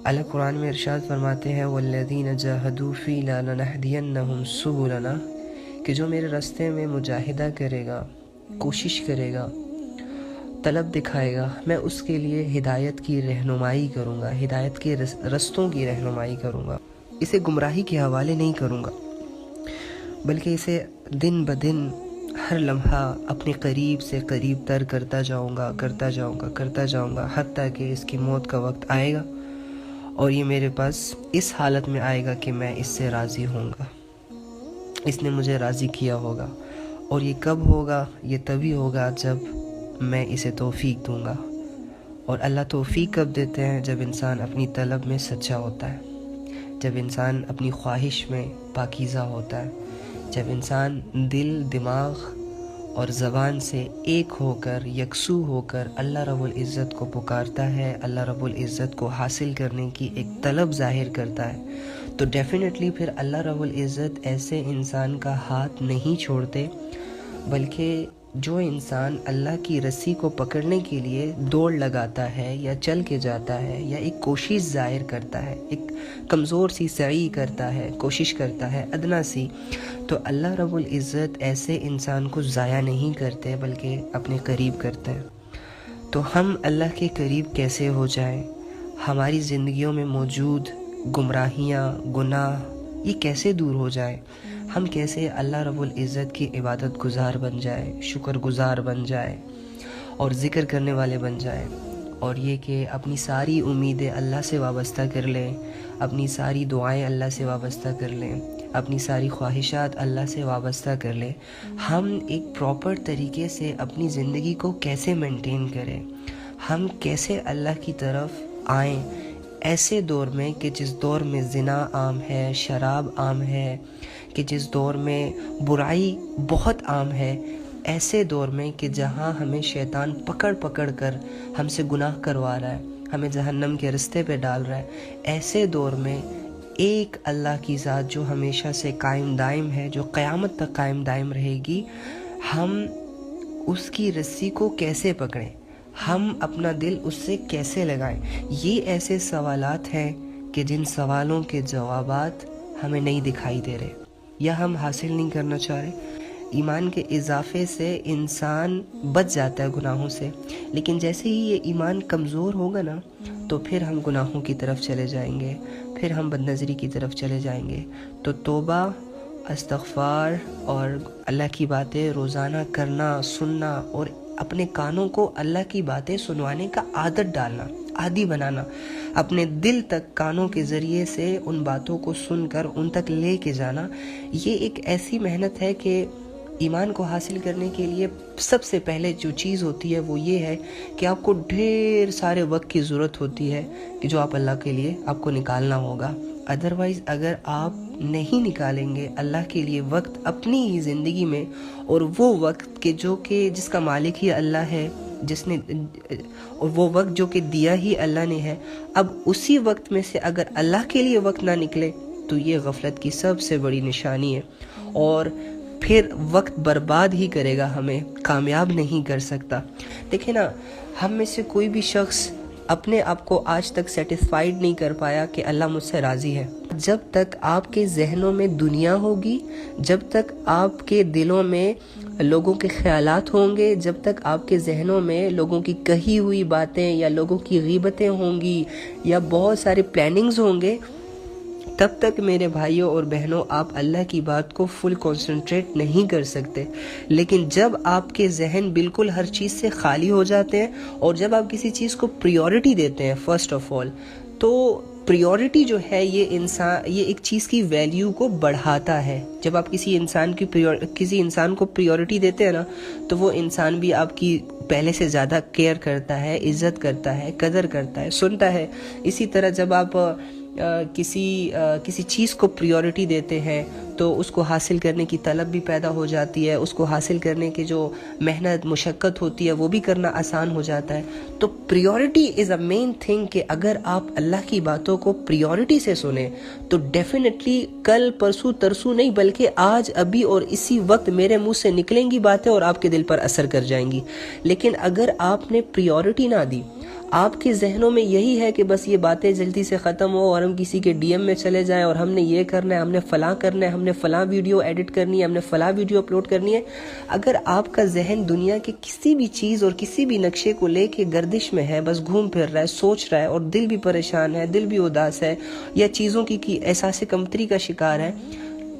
اللہ قرآن میں ارشاد فرماتے ہیں والذین جاہدوا فینا لنہدینہم سبلنا، کہ جو میرے راستے میں مجاہدہ کرے گا، کوشش کرے گا، طلب دکھائے گا، میں اس کے لیے ہدایت کی رہنمائی کروں گا، ہدایت کے رستوں کی رہنمائی کروں گا، اسے گمراہی کے حوالے نہیں کروں گا، بلکہ اسے دن بدن ہر لمحہ اپنے قریب سے قریب تر کرتا جاؤں گا حتیٰ کہ اس کی موت کا وقت آئے گا اور یہ میرے پاس اس حالت میں آئے گا کہ میں اس سے راضی ہوں گا، اس نے مجھے راضی کیا ہوگا، اور یہ کب ہوگا؟ یہ تبھی ہوگا جب میں اسے توفیق دوں گا۔ اور اللہ توفیق کب دیتے ہیں؟ جب انسان اپنی طلب میں سچا ہوتا ہے، جب انسان اپنی خواہش میں پاکیزہ ہوتا ہے، جب انسان دل، دماغ اور زبان سے ایک ہو کر، یکسو ہو کر اللہ رب العزت کو پکارتا ہے، اللہ رب العزت کو حاصل کرنے کی ایک طلب ظاہر کرتا ہے، تو ڈیفینیٹلی پھر اللہ رب العزت ایسے انسان کا ہاتھ نہیں چھوڑتے، بلکہ جو انسان اللہ کی رسی کو پکڑنے کے لیے دوڑ لگاتا ہے یا چل کے جاتا ہے یا ایک کوشش ظاہر کرتا ہے، ایک کمزور سی سعی کرتا ہے، کوشش کرتا ہے ادنا سی، تو اللہ رب العزت ایسے انسان کو ضائع نہیں کرتے بلکہ اپنے قریب کرتے ہیں۔ تو ہم اللہ کے قریب کیسے ہو جائیں؟ ہماری زندگیوں میں موجود گمراہیاں، گناہ، یہ کیسے دور ہو جائیں؟ ہم کیسے اللہ رب العزت کی عبادت گزار بن جائیں، شکر گزار بن جائیں اور ذکر کرنے والے بن جائیں، اور یہ کہ اپنی ساری امیدیں اللہ سے وابستہ کر لیں، اپنی ساری دعائیں اللہ سے وابستہ کر لیں، اپنی ساری خواہشات اللہ سے وابستہ کر لیں۔ ہم ایک پراپر طریقے سے اپنی زندگی کو کیسے مینٹین کریں، ہم کیسے اللہ کی طرف آئیں ایسے دور میں کہ جس دور میں زنا عام ہے، شراب عام ہے، کہ جس دور میں برائی بہت عام ہے، ایسے دور میں کہ جہاں ہمیں شیطان پکڑ پکڑ کر ہم سے گناہ کروا رہا ہے، ہمیں جہنم کے رستے پہ ڈال رہا ہے، ایسے دور میں ایک اللہ کی ذات جو ہمیشہ سے قائم دائم ہے، جو قیامت تک قائم دائم رہے گی، ہم اس کی رسی کو کیسے پکڑیں، ہم اپنا دل اس سے کیسے لگائیں؟ یہ ایسے سوالات ہیں کہ جن سوالوں کے جوابات ہمیں نہیں دکھائی دے رہے یا ہم حاصل نہیں کرنا چاہ رہے۔ ایمان کے اضافے سے انسان بچ جاتا ہے گناہوں سے، لیکن جیسے ہی یہ ایمان کمزور ہوگا نا تو پھر ہم گناہوں کی طرف چلے جائیں گے، پھر ہم بد نظری کی طرف چلے جائیں گے۔ تو توبہ، استغفار اور اللہ کی باتیں روزانہ کرنا، سننا، اور اپنے کانوں کو اللہ کی باتیں سنوانے کا عادت ڈالنا، عادی بنانا، اپنے دل تک کانوں کے ذریعے سے ان باتوں کو سن کر ان تک لے کے جانا، یہ ایک ایسی محنت ہے کہ ایمان کو حاصل کرنے کے لیے سب سے پہلے جو چیز ہوتی ہے وہ یہ ہے کہ آپ کو ڈھیر سارے وقت کی ضرورت ہوتی ہے کہ جو آپ اللہ کے لیے آپ کو نکالنا ہوگا۔ ادروائز اگر آپ نہیں نکالیں گے اللہ کے لیے وقت اپنی ہی زندگی میں، اور وہ وقت کہ جو کہ جس کا مالک ہی اللہ ہے، جس نے، اور وہ وقت جو کہ دیا ہی اللہ نے ہے، اب اسی وقت میں سے اگر اللہ کے لیے وقت نہ نکلے تو یہ غفلت کی سب سے بڑی نشانی ہے، اور پھر وقت برباد ہی کرے گا، ہمیں کامیاب نہیں کر سکتا۔ دیکھیں نا، ہم میں سے کوئی بھی شخص اپنے آپ کو آج تک سیٹسفائیڈ نہیں کر پایا کہ اللہ مجھ سے راضی ہے۔ جب تک آپ کے ذہنوں میں دنیا ہوگی، جب تک آپ کے دلوں میں لوگوں کے خیالات ہوں گے، جب تک آپ کے ذہنوں میں لوگوں کی کہی ہوئی باتیں یا لوگوں کی غیبتیں ہوں گی یا بہت سارے پلاننگز ہوں گے، تب تک میرے بھائیوں اور بہنوں آپ اللہ کی بات کو فل کنسنٹریٹ نہیں کر سکتے۔ لیکن جب آپ کے ذہن بالکل ہر چیز سے خالی ہو جاتے ہیں اور جب آپ کسی چیز کو پریورٹی دیتے ہیں، فرسٹ آف آل، تو پریورٹی جو ہے یہ ایک چیز کی ویلیو کو بڑھاتا ہے۔ جب آپ کسی انسان کو پریورٹی دیتے ہیں نا تو وہ انسان بھی آپ کی پہلے سے زیادہ کیئر کرتا ہے، عزت کرتا ہے، قدر کرتا ہے، سنتا ہے۔ اسی طرح جب آپ کسی چیز کو پریورٹی دیتے ہیں تو اس کو حاصل کرنے کی طلب بھی پیدا ہو جاتی ہے، اس کو حاصل کرنے کی جو محنت، مشقت ہوتی ہے وہ بھی کرنا آسان ہو جاتا ہے۔ تو پریورٹی از اے مین تھنگ، کہ اگر آپ اللہ کی باتوں کو پریورٹی سے سنیں تو ڈیفینیٹلی کل، پرسوں، ترسوں نہیں بلکہ آج، ابھی اور اسی وقت میرے منہ سے نکلیں گی باتیں اور آپ کے دل پر اثر کر جائیں گی۔ لیکن اگر آپ نے پریورٹی نہ دی، آپ کے ذہنوں میں یہی ہے کہ بس یہ باتیں جلدی سے ختم ہو اور ہم کسی کے ڈی ایم میں چلے جائیں اور ہم نے یہ کرنا ہے، ہم نے فلاں کرنا ہے، ہم نے فلاں ویڈیو ایڈٹ کرنی ہے، ہم نے فلاں ویڈیو اپلوڈ کرنی ہے۔ اگر آپ کا ذہن دنیا کے کسی بھی چیز اور کسی بھی نقشے کو لے کے گردش میں ہے، بس گھوم پھر رہا ہے، سوچ رہا ہے، اور دل بھی پریشان ہے، دل بھی اداس ہے، یا چیزوں کی احساس کمتری کا شکار ہے،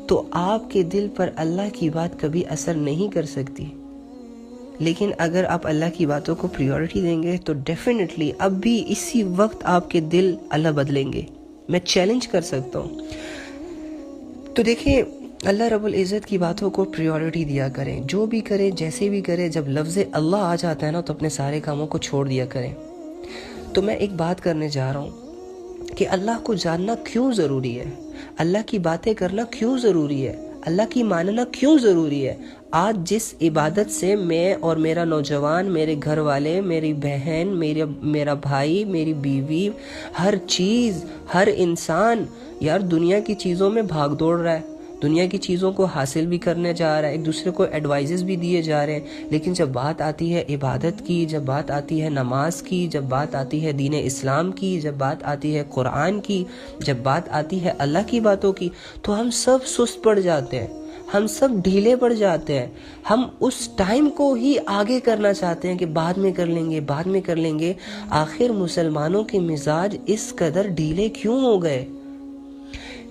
تو آپ کے دل پر اللہ کی بات کبھی اثر نہیں کر سکتی۔ لیکن اگر آپ اللہ کی باتوں کو پریورٹی دیں گے تو ڈیفینیٹلی اب بھی اسی وقت آپ کے دل اللہ بدلیں گے، میں چیلنج کر سکتا ہوں۔ تو دیکھیں، اللہ رب العزت کی باتوں کو پریورٹی دیا کریں، جو بھی کریں، جیسے بھی کریں، جب لفظ اللہ آ جاتا ہے نا تو اپنے سارے کاموں کو چھوڑ دیا کریں۔ تو میں ایک بات کرنے جا رہا ہوں کہ اللہ کو جاننا کیوں ضروری ہے، اللہ کی باتیں کرنا کیوں ضروری ہے، اللہ کی ماننا کیوں ضروری ہے۔ آج جس عبادت سے میں اور میرا نوجوان، میرے گھر والے، میری بہن، میرا بھائی، میری بیوی، ہر چیز، ہر انسان یار دنیا کی چیزوں میں بھاگ دوڑ رہا ہے، دنیا کی چیزوں کو حاصل بھی کرنے جا رہا ہے، ایک دوسرے کو ایڈوائزز بھی دیے جا رہے ہیں، لیکن جب بات آتی ہے عبادت کی، جب بات آتی ہے نماز کی، جب بات آتی ہے دین اسلام کی، جب بات آتی ہے قرآن کی، جب بات آتی ہے اللہ کی باتوں کی، تو ہم سب سست پڑ جاتے ہیں، ہم سب ڈھیلے پڑ جاتے ہیں، ہم اس ٹائم کو ہی آگے کرنا چاہتے ہیں کہ بعد میں کر لیں گے، بعد میں کر لیں گے۔ آخر مسلمانوں کے مزاج اس قدر ڈھیلے کیوں ہو گئے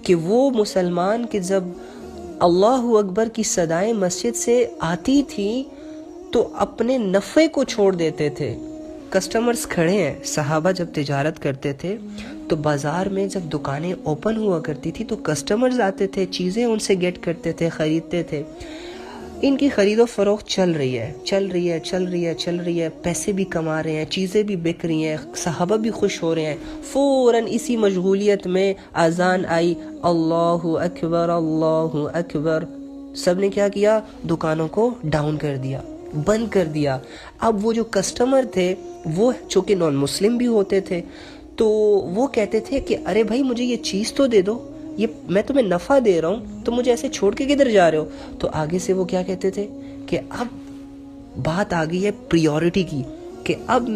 کہ وہ مسلمان کہ جب اللہ اکبر کی صدائیں مسجد سے آتی تھی تو اپنے نفع کو چھوڑ دیتے تھے۔ کسٹمرز کھڑے ہیں، صحابہ جب تجارت کرتے تھے تو بازار میں جب دکانیں اوپن ہوا کرتی تھی تو کسٹمرز آتے تھے، چیزیں ان سے گیٹ کرتے تھے، خریدتے تھے۔ ان کی خرید و فروخت چل رہی ہے، پیسے بھی کما رہے ہیں، چیزیں بھی بک رہی ہیں، صحابہ بھی خوش ہو رہے ہیں۔ فوراً اسی مشغولیت میں اذان آئی، اللہ اکبر اللہ اکبر، سب نے کیا کیا؟ دکانوں کو ڈاؤن کر دیا، بند کر دیا۔ اب وہ جو کسٹمر تھے وہ چونکہ نان مسلم بھی ہوتے تھے تو وہ کہتے تھے کہ ارے بھائی مجھے یہ چیز تو دے دو، یہ میں تمہیں نفع دے رہا ہوں تو مجھے ایسے چھوڑ کے کدھر جا رہے ہو؟ تو آگے سے وہ کیا کہتے تھے کہ اب بات آ گئی ہے پریورٹی کی، کہ اب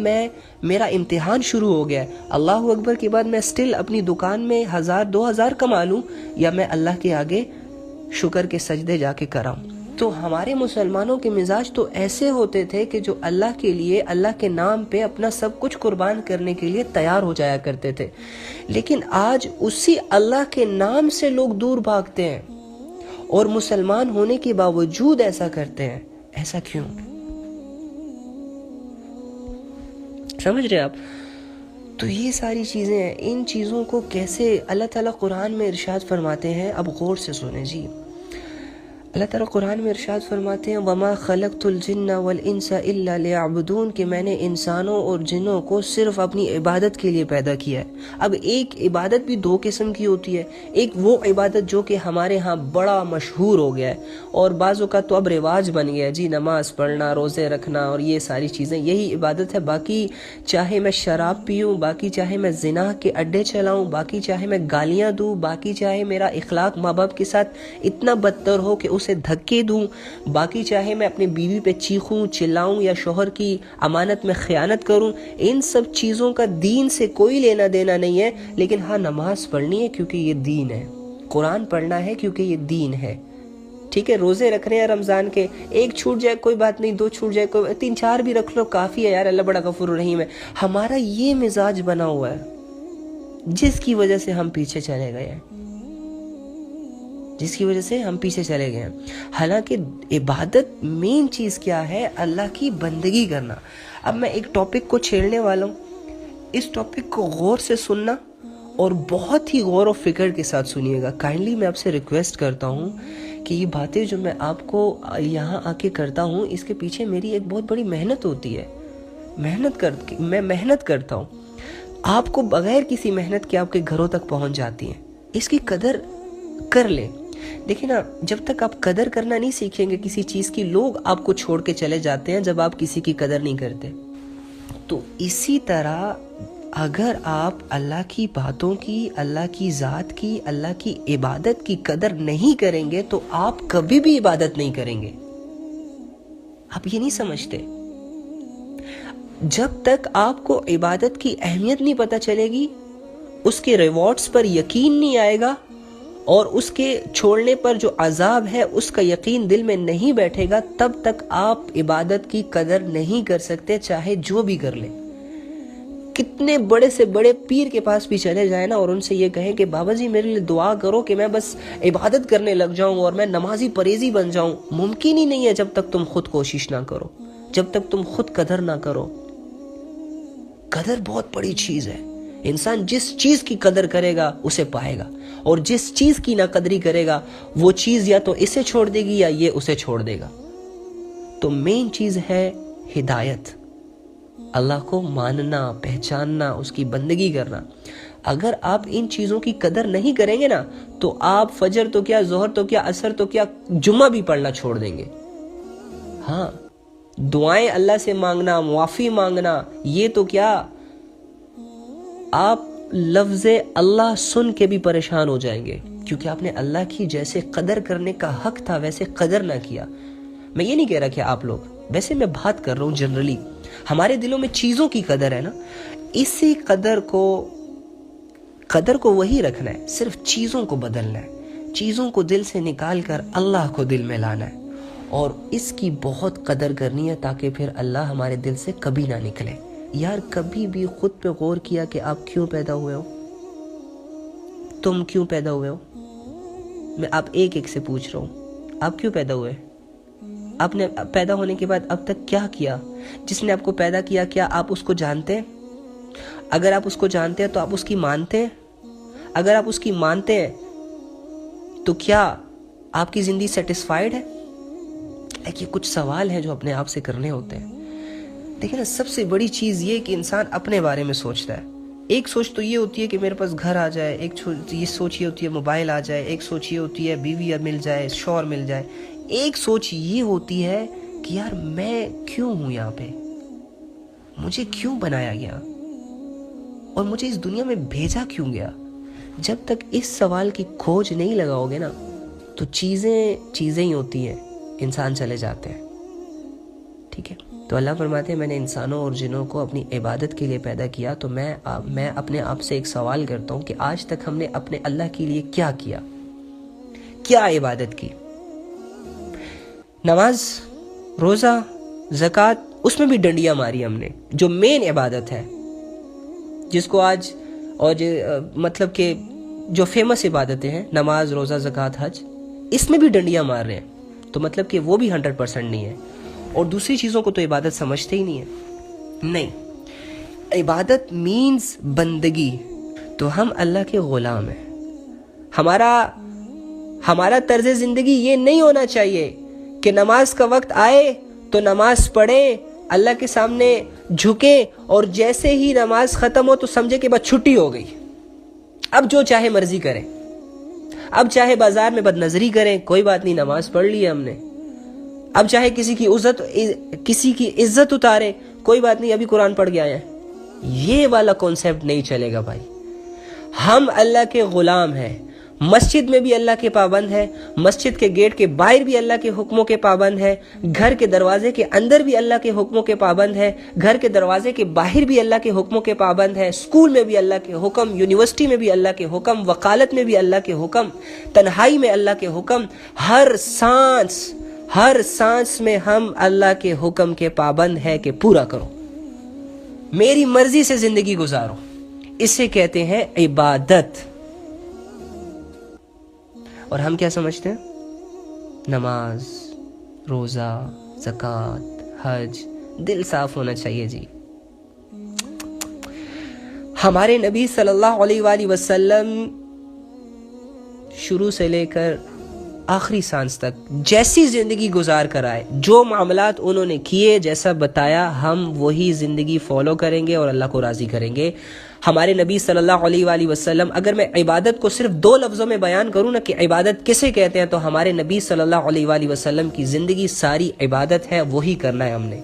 میرا امتحان شروع ہو گیا ہے، اللہ اکبر کے بعد میں سٹل اپنی دکان میں 1000-2000 کما لوں یا میں اللہ کے آگے شکر کے سجدے جا کے کراؤں۔ تو ہمارے مسلمانوں کے مزاج تو ایسے ہوتے تھے کہ جو اللہ کے لیے، اللہ کے نام پہ اپنا سب کچھ قربان کرنے کے لیے تیار ہو جایا کرتے تھے، لیکن آج اسی اللہ کے نام سے لوگ دور بھاگتے ہیں اور مسلمان ہونے کے باوجود ایسا کرتے ہیں۔ ایسا کیوں؟ سمجھ رہے آپ؟ تو یہ ساری چیزیں ہیں، ان چیزوں کو کیسے اللہ تعالیٰ قرآن میں ارشاد فرماتے ہیں، اب غور سے سنیں جی۔ اللہ تعالیٰ قرآن میں ارشاد فرماتے ہیں وَمَا خَلَقْتُ الْجِنَّ وَالْإِنسَ إِلَّا لِيَعْبُدُونَ، کہ میں نے انسانوں اور جنوں کو صرف اپنی عبادت کے لیے پیدا کیا ہے۔ اب ایک عبادت بھی دو قسم کی ہوتی ہے، ایک وہ عبادت جو کہ ہمارے ہاں بڑا مشہور ہو گیا ہے اور بعضوں کا تو اب رواج بن گیا ہے جی، نماز پڑھنا، روزے رکھنا اور یہ ساری چیزیں، یہی عبادت ہے۔ باقی چاہے میں شراب پیوں، باقی چاہے میں زنا کے اڈے چلاؤں، باقی چاہے میں گالیاں دوں، باقی چاہے میرا اخلاق ماں باپ کے ساتھ اتنا بدتر ہو کہ اسے دھکے دوں، باقی چاہے میں اپنی بیوی پہ چیخوں چلاؤں یا شوہر کی امانت میں خیانت کروں، ان سب چیزوں کا دین سے کوئی لینا دینا نہیں ہے۔ لیکن ہاں نماز پڑھنی ہے کیونکہ یہ دین ہے، قرآن پڑھنا ہے کیونکہ یہ دین ہے، ٹھیک ہے، روزے رکھ رہے ہیں رمضان کے، ایک چھوٹ جائے کوئی بات نہیں، دو چھوٹ جائے کوئی، 3-4 بھی رکھ لو کافی ہے یار، اللہ بڑا غفور رحیم ہے۔ ہمارا یہ مزاج بنا ہوا ہے جس کی وجہ سے ہم پیچھے چلے گئے ہیں، حالانکہ عبادت مین چیز کیا ہے؟ اللہ کی بندگی کرنا۔ اب میں ایک ٹاپک کو چھیڑنے والا ہوں، اس ٹاپک کو غور سے سننا اور بہت ہی غور و فکر کے ساتھ سنیے گا۔ کائنڈلی میں آپ سے ریکویسٹ کرتا ہوں کہ یہ باتیں جو میں آپ کو یہاں آ کے کرتا ہوں، اس کے پیچھے میری ایک بہت بڑی محنت ہوتی ہے، میں محنت کرتا ہوں، آپ کو بغیر کسی محنت کے آپ کے گھروں تک پہنچ جاتی ہیں، اس کی قدر کر لیں۔ دیکھیں نا، جب تک آپ قدر کرنا نہیں سیکھیں گے کسی چیز کی، لوگ آپ کو چھوڑ کے چلے جاتے ہیں جب آپ کسی کی قدر نہیں کرتے۔ تو اسی طرح اگر آپ اللہ کی باتوں کی، اللہ کی ذات کی، اللہ کی عبادت کی قدر نہیں کریں گے تو آپ کبھی بھی عبادت نہیں کریں گے۔ آپ یہ نہیں سمجھتے؟ جب تک آپ کو عبادت کی اہمیت نہیں پتہ چلے گی، اس کے ریوارڈز پر یقین نہیں آئے گا، اور اس کے چھوڑنے پر جو عذاب ہے اس کا یقین دل میں نہیں بیٹھے گا، تب تک آپ عبادت کی قدر نہیں کر سکتے، چاہے جو بھی کر لیں۔ کتنے بڑے سے بڑے پیر کے پاس بھی چلے جائیں نا اور ان سے یہ کہیں کہ بابا جی میرے لیے دعا کرو کہ میں بس عبادت کرنے لگ جاؤں اور میں نمازی پریزی بن جاؤں، ممکن ہی نہیں ہے جب تک تم خود کوشش نہ کرو، جب تک تم خود قدر نہ کرو۔ قدر بہت بڑی چیز ہے، انسان جس چیز کی قدر کرے گا اسے پائے گا، اور جس چیز کی نہ قدری کرے گا وہ چیز یا تو اسے چھوڑ دے گی یا یہ اسے چھوڑ دے گا۔ تو مین چیز ہے ہدایت، اللہ کو ماننا، پہچاننا، اس کی بندگی کرنا۔ اگر آپ ان چیزوں کی قدر نہیں کریں گے نا تو آپ فجر تو کیا، ظہر تو کیا، عصر تو کیا، جمعہ بھی پڑھنا چھوڑ دیں گے۔ ہاں، دعائیں اللہ سے مانگنا، معافی مانگنا، یہ تو کیا، آپ لفظ اللہ سن کے بھی پریشان ہو جائیں گے، کیونکہ آپ نے اللہ کی جیسے قدر کرنے کا حق تھا ویسے قدر نہ کیا۔ میں یہ نہیں کہہ رہا کہ آپ لوگ، ویسے میں بات کر رہا ہوں جنرلی، ہمارے دلوں میں چیزوں کی قدر ہے نا، اسی قدر کو وہی رکھنا ہے، صرف چیزوں کو بدلنا ہے، چیزوں کو دل سے نکال کر اللہ کو دل میں لانا ہے، اور اس کی بہت قدر کرنی ہے تاکہ پھر اللہ ہمارے دل سے کبھی نہ نکلے۔ یار کبھی بھی خود پہ غور کیا کہ آپ کیوں پیدا ہوئے ہو؟ تم کیوں پیدا ہوئے ہو؟ میں آپ ایک ایک سے پوچھ رہا ہوں، آپ کیوں پیدا ہوئے؟ آپ نے پیدا ہونے کے بعد اب تک کیا کیا؟ جس نے آپ کو پیدا کیا، کیا آپ اس کو جانتے ہیں؟ اگر آپ اس کو جانتے ہیں تو آپ اس کی مانتے ہیں؟ اگر آپ اس کی مانتے ہیں تو کیا آپ کی زندگی سیٹسفائیڈ ہے؟ یہ کچھ سوال ہیں جو اپنے آپ سے کرنے ہوتے ہیں۔ دیکھیں نا، سب سے بڑی چیز یہ کہ انسان اپنے بارے میں سوچتا ہے۔ ایک سوچ تو یہ ہوتی ہے کہ میرے پاس گھر آ جائے، ایک یہ سوچ یہ ہوتی ہے موبائل آ جائے، ایک سوچ یہ ہوتی ہے بیوی مل جائے، شوہر مل جائے، ایک سوچ یہ ہوتی ہے کہ یار میں کیوں ہوں یہاں پہ، مجھے کیوں بنایا گیا اور مجھے اس دنیا میں بھیجا کیوں گیا۔ جب تک اس سوال کی کھوج نہیں لگاؤ گے نا تو چیزیں ہی ہوتی ہیں، انسان چلے جاتے ہیں۔ ٹھیک ہے، تو اللہ فرماتے ہیں میں نے انسانوں اور جنوں کو اپنی عبادت کے لیے پیدا کیا، تو میں اپنے آپ سے ایک سوال کرتا ہوں کہ آج تک ہم نے اپنے اللہ کے لیے کیا کیا، کیا عبادت کی؟ نماز، روزہ، زکوٰۃ، اس میں بھی ڈنڈیاں ماری ہم نے، جو مین عبادت ہے، جس کو آج اور مطلب کہ جو فیمس عبادتیں ہیں، نماز، روزہ، زکوٰۃ، حج، اس میں بھی ڈنڈیاں مار رہے ہیں، تو مطلب کہ وہ بھی 100% نہیں ہے، اور دوسری چیزوں کو تو عبادت سمجھتے ہی نہیں ہے۔ نہیں، عبادت مینز بندگی، تو ہم اللہ کے غلام ہیں۔ ہمارا طرز زندگی یہ نہیں ہونا چاہیے کہ نماز کا وقت آئے تو نماز پڑھیں، اللہ کے سامنے جھکیں، اور جیسے ہی نماز ختم ہو تو سمجھے کہ بس چھٹی ہو گئی، اب جو چاہے مرضی کریں، اب چاہے بازار میں بد نظری کریں، کوئی بات نہیں، نماز پڑھ لی ہے ہم نے، اب چاہے کسی کی عزت اتارے، کوئی بات نہیں، ابھی قرآن پڑھ کے آئے ہیں۔ یہ والا کانسیپٹ نہیں چلے گا بھائی۔ ہم اللہ کے غلام ہیں، مسجد میں بھی اللہ کے پابند ہے، مسجد کے گیٹ کے باہر بھی اللہ کے حکموں کے پابند ہے، گھر کے دروازے کے اندر بھی اللہ کے حکموں کے پابند ہے، گھر کے دروازے کے باہر بھی اللہ کے حکموں کے پابند ہے، اسکول میں بھی اللہ کے حکم، یونیورسٹی میں بھی اللہ کے حکم، وکالت میں بھی اللہ کے حکم، تنہائی میں اللہ کے حکم، ہر سانس میں ہم اللہ کے حکم کے پابند ہے کہ پورا کرو، میری مرضی سے زندگی گزارو۔ اسے کہتے ہیں عبادت۔ اور ہم کیا سمجھتے ہیں؟ نماز، روزہ، زکوٰۃ، حج، دل صاف ہونا چاہیے جی۔ ہمارے نبی صلی اللہ علیہ وآلہ وسلم شروع سے لے کر آخری سانس تک جیسی زندگی گزار کر آئے، جو معاملات انہوں نے کیے، جیسا بتایا، ہم وہی زندگی فالو کریں گے اور اللہ کو راضی کریں گے۔ ہمارے نبی صلی اللہ علیہ وآلہ وسلم، اگر میں عبادت کو صرف 2 لفظوں میں بیان کروں نا کہ عبادت کسے کہتے ہیں، تو ہمارے نبی صلی اللہ علیہ وآلہ وسلم کی زندگی ساری عبادت ہے، وہی کرنا ہے ہم نے۔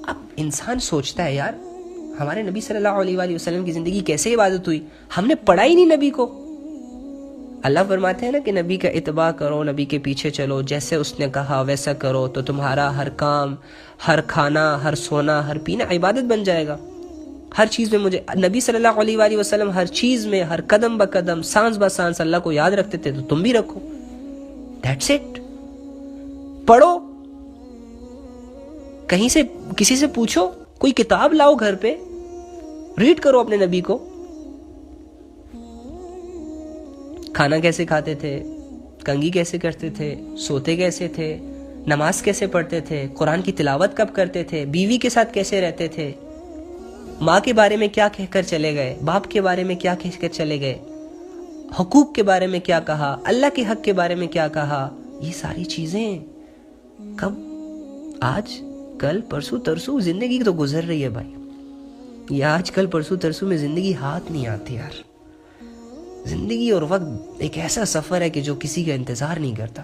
اب انسان سوچتا ہے یار ہمارے نبی صلی اللہ علیہ وآلہ وسلم کی زندگی کیسے عبادت ہوئی؟ ہم نے پڑھا ہی نہیں نبی کو، اللہ فرماتے ہیں نا کہ نبی کا اتباع کرو، نبی کے پیچھے چلو، جیسے اس نے کہا ویسا کرو تو تمہارا ہر کام، ہر کھانا، ہر سونا، ہر پینا عبادت بن جائے گا۔ ہر چیز میں مجھے نبی صلی اللہ علیہ وآلہ وسلم ہر چیز میں، ہر قدم بقدم، سانس بسانس اللہ کو یاد رکھتے تھے، تو تم بھی رکھو۔ That's it. پڑھو، کہیں سے کسی سے پوچھو، کوئی کتاب لاؤ گھر پہ، ریڈ کرو اپنے نبی کو۔ کھانا کیسے کھاتے تھے، کنگھی کیسے کرتے تھے، سوتے کیسے تھے، نماز کیسے پڑھتے تھے، قرآن کی تلاوت کب کرتے تھے، بیوی کے ساتھ کیسے رہتے تھے، ماں کے بارے میں کیا کہہ کر چلے گئے، باپ کے بارے میں کیا کہہ کر چلے گئے، حقوق کے بارے میں کیا کہا، اللہ کے حق کے بارے میں کیا کہا، یہ ساری چیزیں کب؟ آج کل پرسوں ترسوں زندگی تو گزر رہی ہے بھائی، یہ آج کل پرسوں ترسوں میں زندگی ہاتھ نہیں آتی یار۔ زندگی اور وقت ایک ایسا سفر ہے کہ جو کسی کا انتظار نہیں کرتا۔